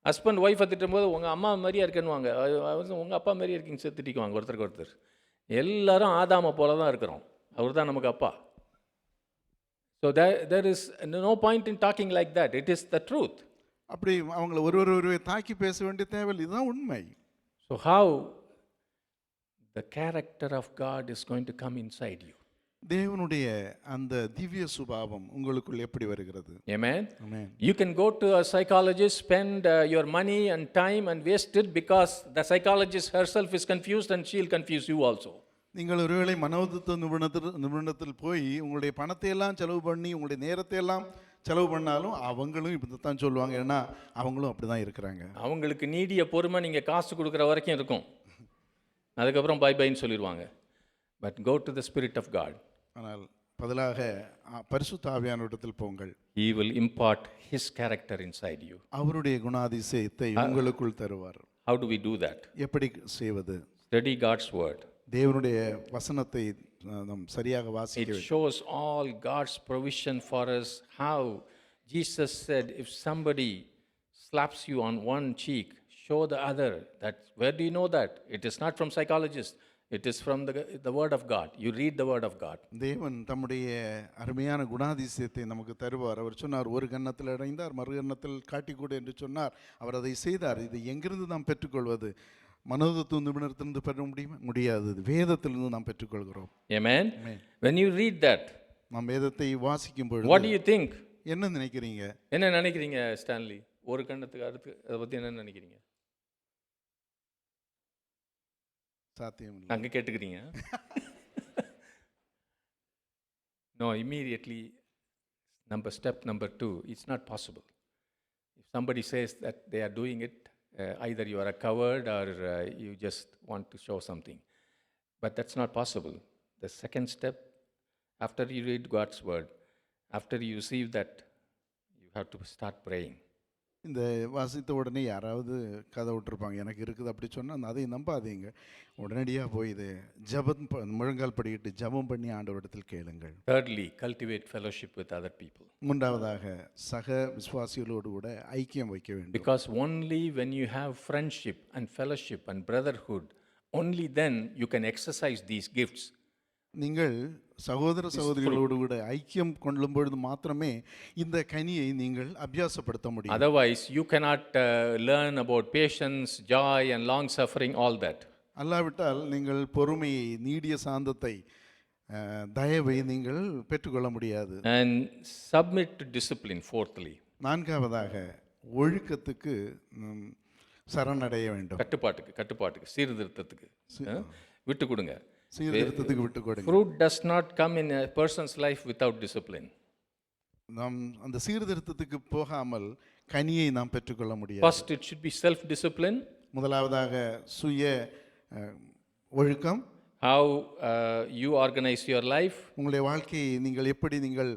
ஹஸ்பண்ட் ஒய்ஃபை திட்டும்போது உங்கள் அம்மா மாதிரியா இருக்கேன்னுவாங்க, உங்கள் அப்பா மாதிரியே இருக்கீங்க சார் திட்டிக்குவாங்க ஒருத்தருக்கு ஒருத்தர். எல்லாரும் ஆதாமை போல தான் இருக்கிறோம், அவர் தான் நமக்கு அப்பா. So there is no point in talking like that. It is the truth. அப்படி அவங்கள ஒருவரை தாக்கி பேச வேண்டிய தேவையில்லை, இதுதான் உண்மை. So how the character of God is going to come inside you? தேவனுடைய அந்த திவ்ய சுபாவம் உங்களுக்குள் எப்படி வருகிறது? Amen. Amen. You can go to a psychologist, spend your money and time and waste it because the psychologist herself is confused and she'll confuse you also. நீங்கள் ஒருவேளை மனோதத்துவ நிபுணத்தில் போய் உங்களுடைய பணத்தை எல்லாம் செலவு பண்ணி உங்களுடைய நேரத்தை எல்லாம் செலவு பண்ணாலும் அவங்களும் இப்படி தான் சொல்லுவாங்க, ஏன்னா அவங்களும் அப்படி தான் இருக்கிறாங்க. அவங்களுக்கு நீடிய பொறுமை நீங்கள் காசு கொடுக்குற வரைக்கும் இருக்கும், அதுக்கப்புறம் பை பைன்னு சொல்லிடுவாங்க. But go to the Spirit of God. ஆனால் பதிலாக பரிசுத்த ஆவியானவரிடத்தில் போங்கள். He will impart his character inside you. அவருடைய குணாதிசயத்தை உங்களுக்குள் தருவார். How do we do that? எப்படி செய்வது? Study God's word. தேவனுடைய வசனத்தை நாம் சரியாக வாசிக்க It வேண்டும். shows all God's provision for us. How Jesus said, if somebody slaps you on one cheek, show the other. That where do you know that? It is not from psychologists. It is from the word of God. You read the word of God. தேவன் தம்முடைய அருமையான குணாதிசயத்தை நமக்கு தருவார். அவர் சொன்னார், ஒரு கன்னத்தில் அடைந்தார் மறு கன்னத்தில் காட்டிக்கூடு என்று சொன்னார். அவர் அதை செய்தார். இதை எங்கிருந்து நாம் பெற்றுக்கொள்வது? மனோதத்துவ நிபுணத்திலிருந்து பெற முடியாது, வேதத்திலிருந்து நாம் பெற்றுக்கொள்கிறோம். Amen. When you read that, நாம் வேதத்தை வாசிக்கும் பொழுது what do you think? என்ன நினைக்கிறீங்க? என்ன நினைக்கிறீங்க ஸ்டான்லி? ஒரு கண்ணத்துக்கு அடுத்து அதை பற்றி என்ன நினைக்கிறீங்க? சாத்தியம் இல்லை. அங்கே கேட்டுக்கிறீங்க. No, immediately step number 2, it's not possible. If somebody says that they are doing it, either you are a coward or you just want to show something. But that's not possible. The second step, after you read God's word, after you receive that, you have to start praying. இந்த வாசித்த உடனே யாராவது கதை விட்டுருப்பாங்க, எனக்கு இருக்குது அப்படி சொன்னால் அதை நம்பாதீங்க. உடனடியாக போய் இது முழங்கால் படிக்கிட்டு ஜபம் பண்ணி ஆண்டவரிடத்தில் கேளுங்கள். Thirdly, cultivate fellowship with other people. மூன்றாவதாக சக விசுவாசிகளோடு கூட ஐக்கியம் வைக்க வேண்டும். Because only when you have friendship and fellowship and brotherhood, only then you can exercise these gifts. நீங்கள் சகோதர சகோதரிகளோடு கூட ஐக்கியம் கொள்ளும் பொழுது மாத்திரமே இந்த கனியை நீங்கள் அபியாசப்படுத்த முடியும். Otherwise, you cannot learn about patience, joy and long suffering, all that. அல்லாவிட்டால் நீங்கள் பொறுமையை, நீடிய சாந்தத்தை, தயவை நீங்கள் பெற்றுக்கொள்ள முடியாது. And submit to discipline, fourthly. நான்காவதாக ஒழுக்கத்துக்கு சரணடைய வேண்டும். கட்டுப்பாட்டுக்கு சீர்திருத்தத்துக்கு விட்டு கொடுங்க. சீர்திருத்தத்துக்கு விட்டு கொடுங்க. Fruit does not come in a person's life without discipline. நாம் அந்த சீர்திருத்தத்துக்கு போகாமல் கனியை நாம் பெற்றுக்கொள்ள முடியாது. First, it should be self-discipline. முதலாவதாக சுய ஒழுக்கம். How you organize your life. உங்களுடைய வாழ்க்கையை நீங்கள் எப்படி நீங்கள்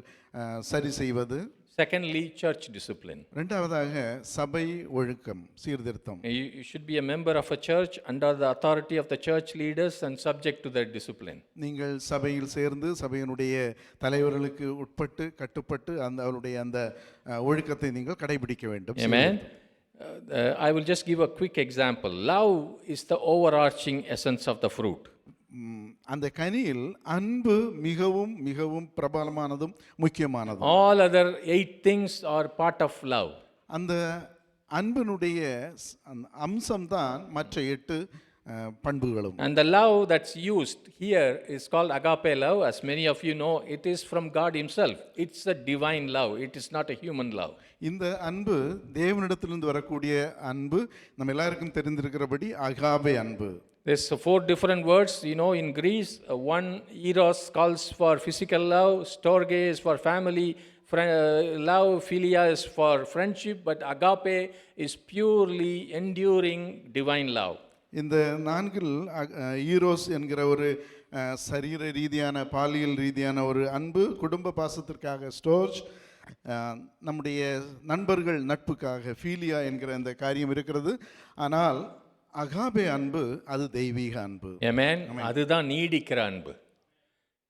சரி செய்வது. Secondly, church discipline. இரண்டாவதாக சபை ஒழுக்கம், சீர்திருத்தம். You should be a member of a church under the authority of the church leaders and subject to their discipline. நீங்கள் சபையில் சேர்ந்து சபையினுடைய தலைவர்களுக்கு உட்பட்டு கட்டுப்பட்டு அவருடைய அந்த ஒழுக்கத்தை நீங்கள் கடைபிடிக்க வேண்டும். Amen. I will just give a quick example. Love is the overarching essence of the fruit. அந்த கனியில் அன்பு மிகவும் மிகவும் பிரபலமானதும் முக்கியமானதும். All other 8 things are part of love. அந்த அன்பினுடைய அம்சம்தான் மற்ற 8 பண்புகளும். And the love that's used here is called agape love. As many of you know, it is from God himself. It's a divine love. It is not a human love. இந்த அன்பு தேவனிடத்திலிருந்து வரக்கூடிய அன்பு, நம்ம எல்லாருக்கும் தெரிந்திருக்கிறபடி அகாபே அன்பு. There's 4 different words, in Greece. One, eros, calls for physical love. Storge is for family love. Philia is for friendship. But agape is purely enduring divine love. இந்த 4 ஈரோஸ் என்கிற ஒரு சரீர ரீதியான பாலியல் ரீதியான ஒரு அன்பு, குடும்ப பாசத்திற்காக ஸ்டோர்ஜ், நம்முடைய நண்பர்கள் நட்புக்காக ஃபீலியா என்கிற அந்த காரியம் இருக்கிறது. ஆனால் அகாபே அன்பு அது தெய்வீக அன்பு. Amen. அதுதான் நீடிக்கிற அன்பு.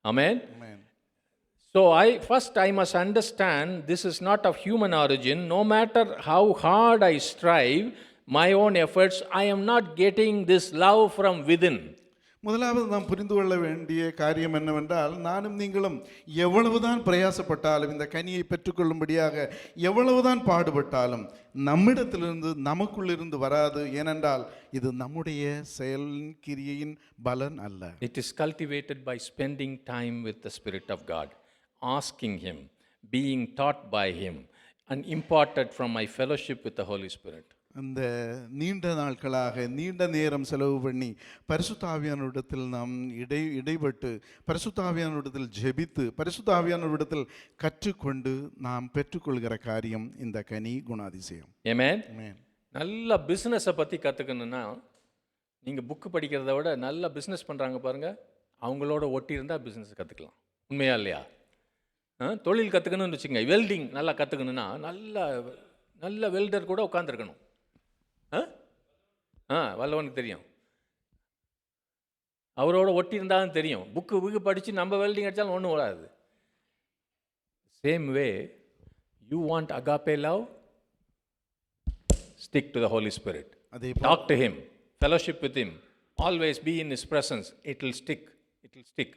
Amen. So I must understand this is not of human origin. No matter how hard I strive, my own efforts, I am not getting this love from within. முதலாவது நாம் புரிந்து கொள்ள வேண்டிய காரியம் என்னவென்றால், நானும் நீங்களும் எவ்வளவுதான் பிரயாசப்பட்டாலும் இந்த கனியை பெற்றுக்கொள்ளும்படியாக எவ்வளவுதான் பாடுபட்டாலும் நம்மிடத்திலிருந்து நமக்குள்ளிருந்து வராது. ஏனென்றால் இது நம்முடைய செயலின் கிரியையின் பலன் அல்ல. It is cultivated by spending time with the Spirit of God, asking Him, being taught by Him, and imparted from my fellowship with the Holy Spirit. அந்த நீண்ட நாட்களாக நீண்ட நேரம் செலவு பண்ணி பரிசுத்த ஆவியானவரிடத்தில் நாம் இடைப்பட்டு பரிசுத்த ஆவியானவரிடத்தில் ஜெபித்து பரிசுத்த ஆவியானவரிடத்தில் கற்றுக்கொண்டு நாம் பெற்றுக்கொள்கிற காரியம் இந்த கனி குணாதிசயம். Amen. Amen. நல்ல பிஸ்னஸை பற்றி கற்றுக்கணுன்னா நீங்கள் புக்கு படிக்கிறத விட நல்ல பிஸ்னஸ் பண்ணுறாங்க பாருங்கள், அவங்களோட ஒட்டி இருந்தால் பிஸ்னஸ் கற்றுக்கலாம். உண்மையா இல்லையா? தொழில் கற்றுக்கணும்னு வச்சுக்கோங்க, வெல்டிங் நல்லா கற்றுக்கணுன்னா நல்ல வெல்டர் கூட உட்காந்துருக்கணும். வல்லவனுக்கு தெரியும், அவரோட ஒட்டி இருந்தாலும் தெரியும். புக்கு படித்து நம்ம வெல்டிங் அடித்தாலும் ஒன்றும் வராது. Same way you want agape love, stick to the Holy Spirit, talk to him, fellowship with him, always be in his presence. It will stick.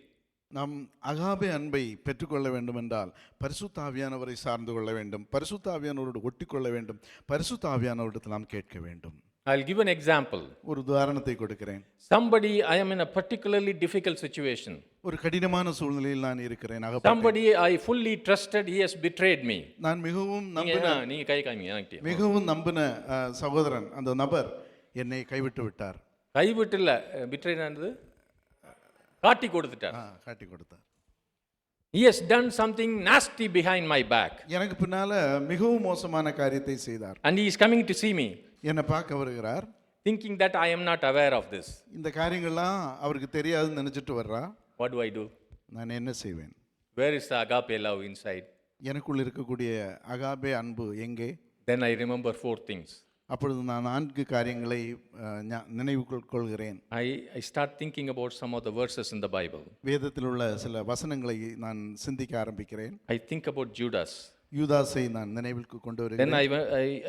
நாம் அகாபே அன்பை பெற்றுக்கொள்ள வேண்டும் என்றால் பரிசுத்த ஆவியானவரை சார்ந்து கொள்ள வேண்டும், பரிசுத்த ஆவியானவரோடு ஒட்டி கொள்ள வேண்டும், பரிசுத்த ஆவியானவரிடத்தில் நாம் கேட்க வேண்டும். I'll give an example. ஒரு உதாரணத்தை கொடுக்கிறேன். Somebody, I am in a particularly difficult situation. ஒரு கடினமான சூழ்நிலையில் நான் இருக்கிறேன். Somebody I fully trusted, he has betrayed me. நான் மிகவும் நீங்க கை காமிங்க எனக்கு. மிகவும் நம்பின சகோதரன், அந்த நபர் என்னை கைவிட்டு விட்டார். கைவிட்டு இல்ல, பிட்ரேட் காட்டி கொடுத்துட்டார். காட்டி கொடுத்தார். He has done something nasty behind my back. எனக்கு பின்னால மிகவும் மோசமான காரியத்தை செய்தார். And he is coming to see me. என்னை பார்க்க வருகிறார். Thinking that I am not aware of this. இந்த காரியங்கள்லாம் அவருக்கு தெரியாதுன்னு நினைச்சிட்டு வர்றா. What do I do? நான் என்ன செய்வேன்? Where is the agape love inside? எனக்குள் இருக்கக்கூடிய அகாபே அன்பு எங்கே? Then I remember 4 things. அப்பொழுது நான் 4 காரியங்களை நினைவு கொள்கிறேன். I start thinking about some of the verses in the Bible. வேதத்தில் உள்ள சில வசனங்களை நான் சிந்திக்க ஆரம்பிக்கிறேன். I think about Judas. யூதாசை நான் நினைவுக்கு கொண்டு வருகிறேன். Then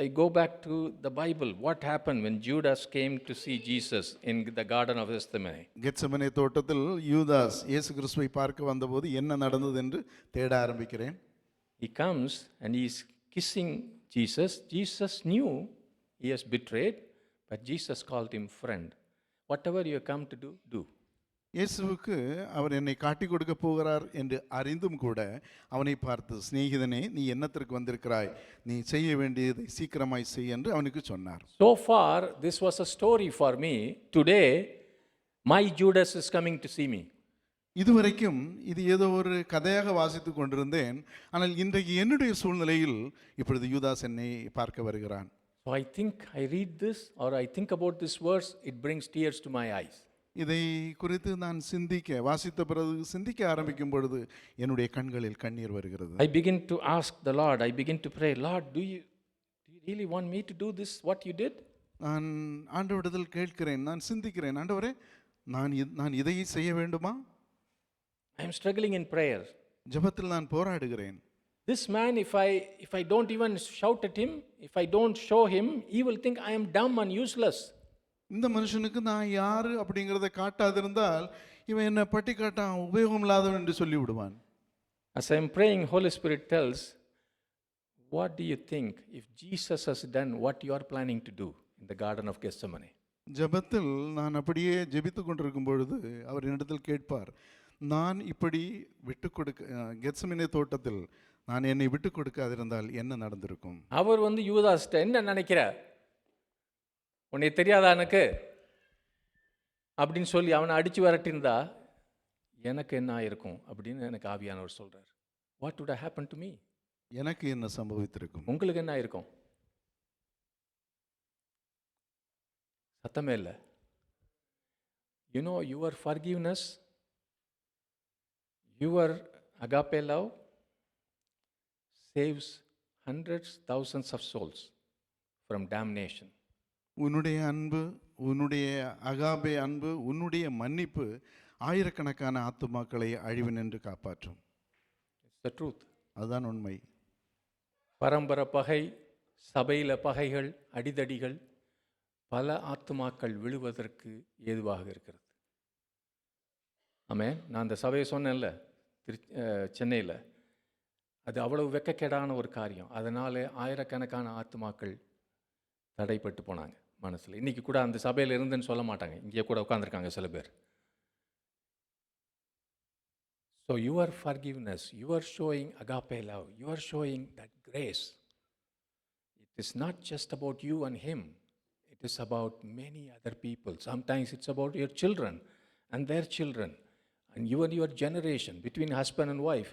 I go back to the Bible. What happened when Judas came to see Jesus in the garden of Gethsemane? Gethsemane தோட்டத்தில் யூதாஸ் இயேசு கிறிஸ்துவை பார்க்க வந்தபோது என்ன நடந்தது என்று தேட ஆரம்பிக்கிறேன். He comes and he is kissing Jesus. Jesus knew he has betrayed, but Jesus called him friend. Whatever you come to do, do. இயேசுவுக்கு அவர் என்னை காட்டி கொடுக்க போகிறார் என்று அறிந்தும் கூட அவனை பார்த்து, சிநேகிதனே, நீ என்னத்திற்கு வந்திருக்கிறாய், நீ செய்ய வேண்டியதை சீக்கிரமாய் செய் என்று அவனுக்கு சொன்னார். So far this was a story for me. Today my Judas is coming to see me. இதுவரைக்கும் இது ஏதோ ஒரு கதையாக வாசித்து கொண்டிருந்தேன். ஆனால் இன்றைக்கு என்னுடைய சூழ்நிலையில் இப்பொழுது யூதாஸ் என்னை பார்க்க வருகிறான். So I think I read this or I think about this verse, it brings tears to my eyes. இதை குறித்து நான் வாசித்த பிறகு சிந்திக்க ஆரம்பிக்கும் பொழுது என்னுடைய கண்களில் கண்ணீர் வருகிறது. I begin to ask the Lord, I begin to pray, Lord, do you really want me to do this what you did? நான் ஆண்டவரிடத்தில் கேட்கிறேன், நான் சிந்திக்கிறேன், ஆண்டவரே, நான் இதை செய்ய வேண்டுமா? I am struggling in prayer. ஜெபத்தில் நான் போராடுகிறேன். This man, if I don't even shout at him, if I don't show him, he will think I am dumb and useless. இந்த மனுஷனுக்கு நான் யாரு அப்படிங்கிறத காட்டாதிருந்தால் இவன் என்ன பட்டி காட்டான், உபயோகம் இல்லாதவன் என்று சொல்லி விடுவான். As I am praying, Holy Spirit tells, what do you think if Jesus has done what you are planning to do in the garden of Gethsemane? ஜெபத்தில் நான் அப்படியே ஜெபித்து கொண்டிருக்கும் பொழுது அவர் என்னிடத்தில் கேட்பார், நான் இப்படி விட்டு கொடுக்க கெத்செமனே தோட்டத்தில் நான் என்னை விட்டு கொடுக்காதிருந்தால் என்ன நடந்திருக்கும்? அவர் யூதாஸ்ட என்ன நினைக்கிற, உன்னை தெரியாதா எனக்கு அப்படின்னு சொல்லி அவனை அடிச்சு விரட்டிருந்தா எனக்கு என்ன ஆயிருக்கும் அப்படின்னு எனக்கு ஆவியானவர் சொல்றார். What would have happened to me? எனக்கு என்ன சம்பவித்திருக்கும்? உங்களுக்கு என்ன ஆயிருக்கும்? சத்தமே இல்லை. You know, your forgiveness, your agape love saves hundreds, thousands of souls from damnation. உன்னுடைய அன்பு, உன்னுடைய அகாபே அன்பு, உன்னுடைய மன்னிப்பு ஆயிரக்கணக்கான ஆத்துமாக்களை அழிவு நின்று காப்பாற்றும். The truth. அதுதான் உண்மை. பரம்பரை பகை, சபையில் பகைகள், அடிதடிகள் பல ஆத்துமாக்கள் விழுவதற்கு ஏதுவாக இருக்கிறது. ஆமென். நான் அந்த சபையை சொன்னேன்ல சென்னையில், அது அவ்வளவு வெட்கக்கேடான ஒரு காரியம். அதனால் ஆயிரக்கணக்கான ஆத்துமாக்கள் தடைப்பட்டு போனாங்க மனசில். இன்றைக்கி கூட அந்த சபையில் இருந்துன்னு சொல்ல மாட்டாங்க, இங்கே கூட உட்காந்துருக்காங்க சில பேர். So your forgiveness, your showing agape love, your showing that grace, it is not just about you and him, it is about many other people. Sometimes it's about your children and their children and you and your generation. Between husband and wife,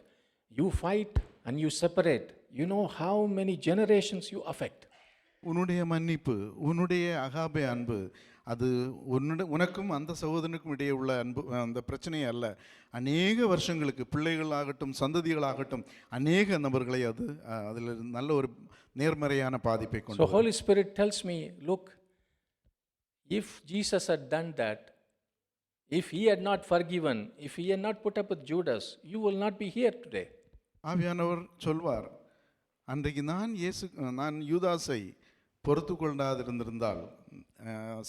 you fight and you separate. You know how many generations you affect. உன்னுடைய மன்னிப்பு, உன்னுடைய அகாபே அன்பு, அது உனக்கும் அந்த சகோதரனுக்கும் இடையே உள்ள அன்பு, அந்த பிரச்சனை அல்ல. அநேக வருஷங்களுக்கு பிள்ளைகளாகட்டும் சந்ததிகளாகட்டும் அநேக நபர்களை அது அதில் நல்ல ஒரு நேர்மறையான பாதிப்பை கொண்டு. So Holy Spirit tells me, look, if Jesus had done that, if he had not forgiven, if he had not put up with Judas, you will not be here today. ஆவியானவர் சொல்வார், அன்றைக்கு நான் யூதாசை பொறுத்து கொள்ளாதிருந்திருந்தால்,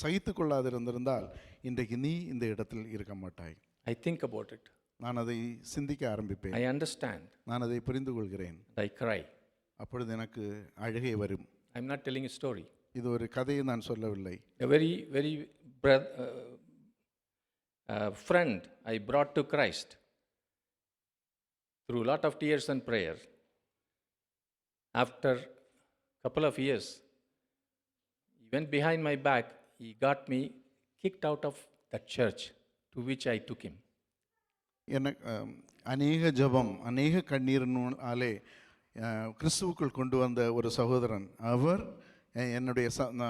சகித்து கொள்ளாதிருந்திருந்தால் இன்றைக்கு நீ இந்த இடத்தில் இருக்க மாட்டாய். I think about it. நான் அதை சிந்திக்க ஆரம்பிப்பேன். I understand. நான் அதை புரிந்து கொள்கிறேன். I cry. அப்பொழுது எனக்கு அழுகை வரும். I'm not telling a story. இது ஒரு கதையை நான் சொல்லவில்லை. A very friend I brought to Christ through a lot of tears and prayer. After a couple of years, he went behind my back. He got me kicked out of that church to which I took him. எனக்கு அநேக ஜெபம், அநேக கண்ணீரினாலே கிறிஸ்துவுக்குள் கொண்டு வந்த ஒரு சகோதரன் அவர் என்னுடைய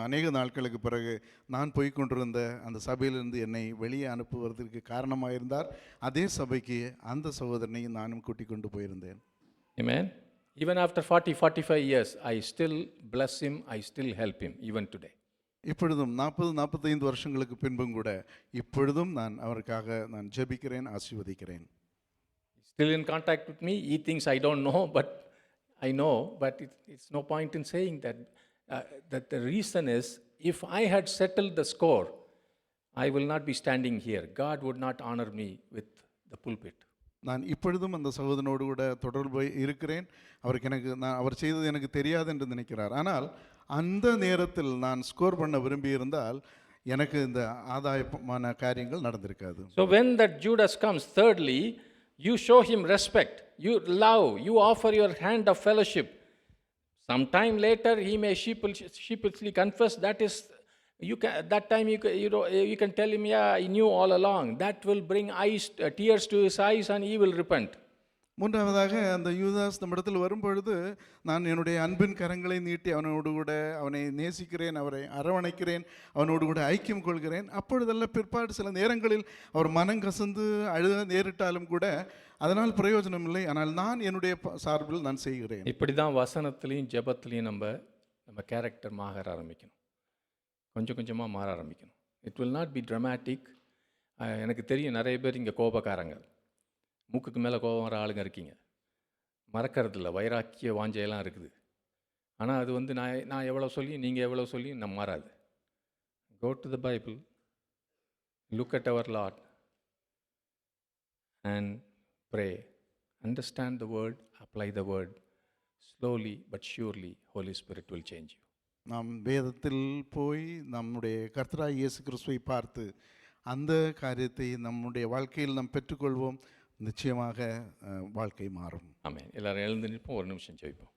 அநேக நாட்களுக்கு பிறகு நான் போய் கொண்டிருந்த அந்த சபையிலிருந்து என்னை வெளியே அனுப்புவதற்கு காரணமாக இருந்தார். அதே சபைக்கு அந்த சகோதரனை நானும் கூட்டிக் கொண்டு போயிருந்தேன். Amen. Even after 40-45 years, I still bless him, I still help him, even today. இப்பொழுதும் 40-45 வருஷங்களுக்கு பின்பும் கூட இப்பொழுதும் நான் அவருக்காக நான் ஜெபிக்கிறேன், ஆசீர்வதிக்கிறேன். Still in contact with me. He thinks I don't know, but I know. But it's no point in saying that. That the reason is, if I had settled the score, I will not be standing here. God would not honor me with the pulpit. நான் இப்பொழுதும் அந்த சகோதரனோடு கூட தொடர்பு இருக்கிறேன். அவர் செய்தது எனக்கு தெரியாது என்று நினைக்கிறார். ஆனால் அந்த நேரத்தில் நான் ஸ்கோர் பண்ண விரும்பியிருந்தால் எனக்கு இந்த ஆதாயமான காரியங்கள் நடந்திருக்காது. So when that Judas comes, thirdly, you show him respect, you love, you offer your hand of fellowship. Sometime later he may sheepishly confess. That is, that time you can tell him, yeah, I knew all along. That will bring tears to his eyes and he will repent. மூன்றாவதாக அந்த யூதாஸ் நம்மிடத்தில் வரும்பொழுது நான் என்னுடைய அன்பின் கரங்களை நீட்டி அவனோடு கூட அவனை நேசிக்கிறேன், அவரை அரவணைக்கிறேன், அவனோடு கூட ஐக்கியம் கொள்கிறேன். அப்பொழுதெல்லாம் பிற்பாடு சில நேரங்களில் அவர் மனம் கசந்து அழுத நேரிட்டாலும் கூட அதனால் பிரயோஜனம் இல்லை. ஆனால் நான் என்னுடைய சார்பில் நான் செய்கிறேன். இப்படி தான் வசனத்துலேயும் ஜெபத்துலேயும் நம்ம கேரக்டர் மாற ஆரம்பிக்கணும், கொஞ்சம் கொஞ்சமாக மாற ஆரம்பிக்கணும். It will not be dramatic. எனக்கு தெரியும் நிறைய பேர் இங்கே கோபக்காரங்க, மூக்குக்கு மேலே கோபம் வர ஆளுங்க இருக்கீங்க, மறக்கறதில்ல, வைராக்கிய வாஞ்சையெல்லாம் இருக்குது. ஆனால் அது நான் எவ்வளோ சொல்லியும் நீங்கள் எவ்வளோ சொல்லியும் நம்ம மாறாது. Go to the Bible, look at our Lord and pray, understand the word, apply the word. Slowly but surely Holy Spirit will change you. நாம் வேதத்தில் போய் நம்முடைய கர்த்தராகிய இயேசு கிறிஸ்துவை பார்த்து அந்த காரியத்தை நம்முடைய வாழ்க்கையில் நாம் பெற்றுக்கொள்வோம். நிச்சயமாக வாழ்க்கை மாறும். ஆமென். எல்லாரும் எழுந்து நிற்போம், ஒரு நிமிஷம் ஜெபிப்போம்.